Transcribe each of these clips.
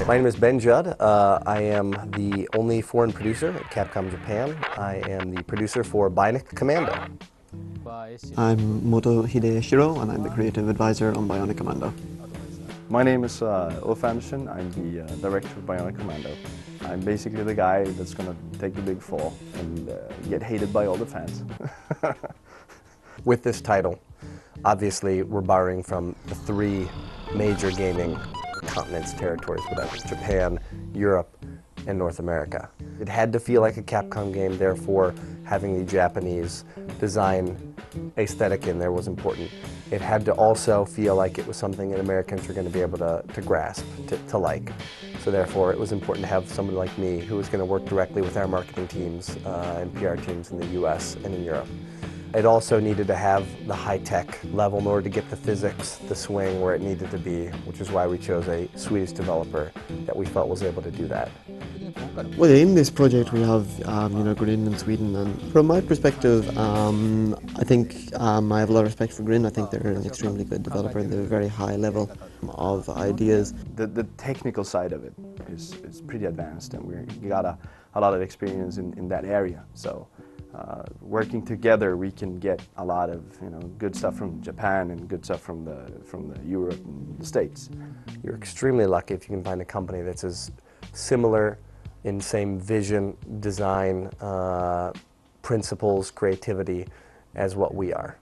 My name is Ben Judd. I am the only foreign producer at Capcom Japan. I am the producer for BIONIC COMMANDO. I'm Moto Hideshiro, and I'm the creative advisor on BIONIC COMMANDO. My name is Ulf Anderson. I'm the director of BIONIC COMMANDO. I'm basically the guy that's going to take the big fall and get hated by all the fans. With this title, obviously we're borrowing from the three major gaming continents, territories, whatever: Japan, Europe, and North America. It had to feel like a Capcom game, therefore having the Japanese design aesthetic in there was important. It had to also feel like it was something that Americans were going to be able to grasp, to like. So therefore it was important to have someone like me who was going to work directly with our marketing teams and PR teams in the US and in Europe. It also needed to have the high-tech level in order to get the physics, the swing where it needed to be, which is why we chose a Swedish developer that we felt was able to do that. Well, in this project we have, Grin in Sweden, and from my perspective, I think I have a lot of respect for Grin. I think they're an extremely good developer. They're a very high level of ideas. The technical side of it is pretty advanced, and we got a lot of experience in that area. So working together, we can get a lot of good stuff from Japan and good stuff from the Europe and the States. You're extremely lucky if you can find a company that's as similar in same vision, design, principles, creativity as what we are.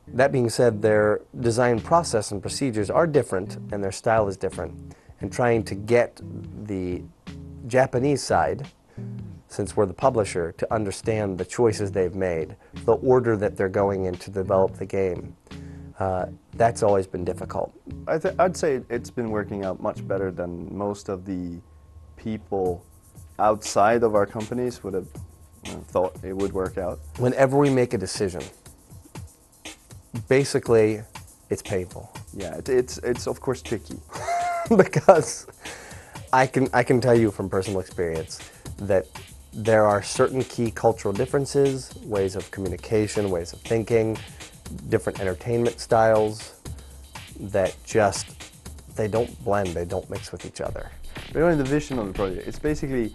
That being said, their design process and procedures are different and their style is different. And trying to get the Japanese side, since we're the publisher, to understand the choices they've made, the order that they're going in to develop the game, that's always been difficult. I'd say it's been working out much better than most of the people outside of our companies would have thought it would work out. Whenever we make a decision, basically it's painful. Yeah, it's of course tricky. Because I can tell you from personal experience that there are certain key cultural differences, ways of communication, ways of thinking, different entertainment styles that just, they don't blend, they don't mix with each other. Regarding the vision of the project, it's basically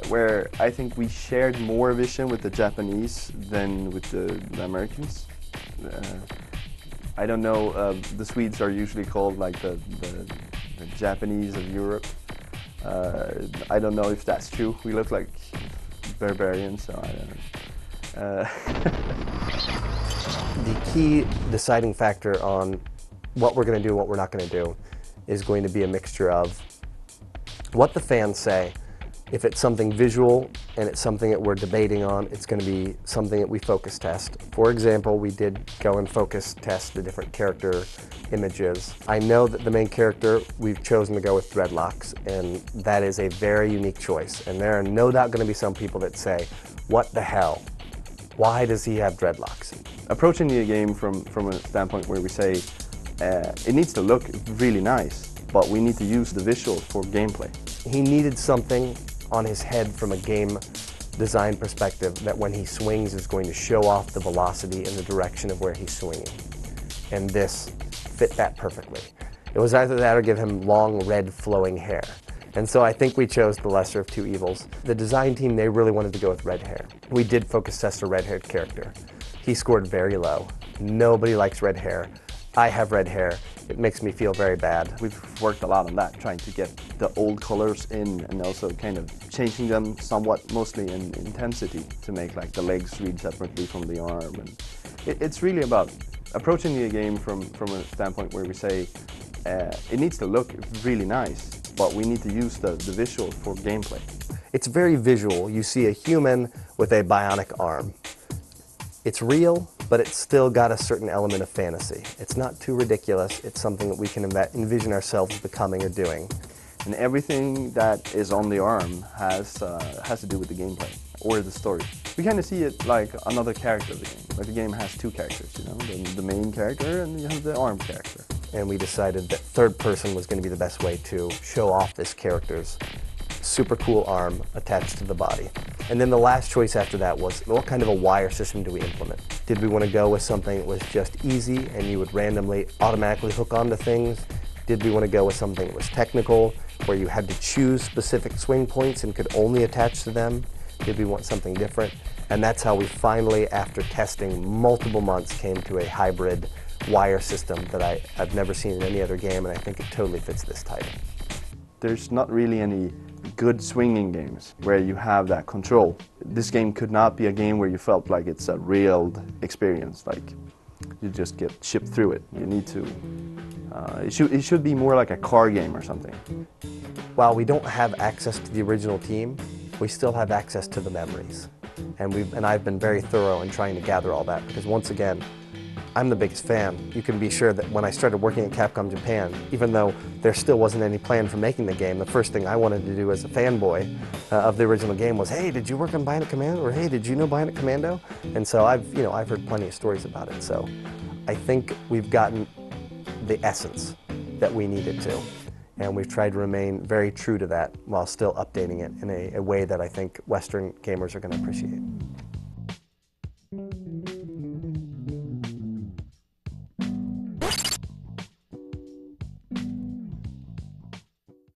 where I think we shared more vision with the Japanese than with the Americans. I don't know, the Swedes are usually called like the Japanese of Europe. I don't know if that's true. We look like barbarians, so I don't know. The key deciding factor on what we're going to do and what we're not going to do is going to be a mixture of what the fans say. If it's something visual and it's something that we're debating on, it's going to be something that we focus test. For example, we did go and focus test the different character images. I know that the main character, we've chosen to go with dreadlocks, and that is a very unique choice. And there are no doubt going to be some people that say, what the hell? Why does he have dreadlocks? Approaching the game from a standpoint where we say, it needs to look really nice, but we need to use the visuals for gameplay. He needed something on his head from a game design perspective that when he swings is going to show off the velocity and the direction of where he's swinging. And this fit that perfectly. It was either that or give him long red flowing hair. And so I think we chose the lesser of two evils. The design team, they really wanted to go with red hair. We did focus test a red-haired character. He scored very low. Nobody likes red hair. I have red hair. It makes me feel very bad. We've worked a lot on that, trying to get the old colors in and also kind of changing them somewhat, mostly in intensity, to make like the legs read separately from the arm. And it's really about approaching the game from a standpoint where we say it needs to look really nice, but we need to use the visuals for gameplay. It's very visual. You see a human with a bionic arm. It's real, but it's still got a certain element of fantasy. It's not too ridiculous. It's something that we can envision ourselves becoming or doing. And everything that is on the arm has to do with the gameplay or the story. We kind of see it like another character of the game. Like the game has two characters, the main character and you have the arm character. And we decided that third person was going to be the best way to show off this character's super cool arm attached to the body. And then the last choice after that was, what kind of a wire system do we implement? Did we want to go with something that was just easy and you would randomly, automatically hook onto things? Did we want to go with something that was technical, where you had to choose specific swing points and could only attach to them? Did we want something different? And that's how we finally, after testing multiple months, came to a hybrid wire system that I've never seen in any other game, and I think it totally fits this title. There's not really any good swinging games where you have that control. This game could not be a game where you felt like it's a real experience, like you just get shipped through it. You need to, it should be more like a car game or something. While we don't have access to the original team, we still have access to the memories. And I've been very thorough in trying to gather all that, because once again, I'm the biggest fan. You can be sure that when I started working at Capcom Japan, even though there still wasn't any plan for making the game, the first thing I wanted to do as a fanboy of the original game was, hey, did you work on BIONIC Commando? Or hey, did you know BIONIC Commando? And so I've heard plenty of stories about it. So I think we've gotten the essence that we needed to. And we've tried to remain very true to that while still updating it in a way that I think Western gamers are going to appreciate.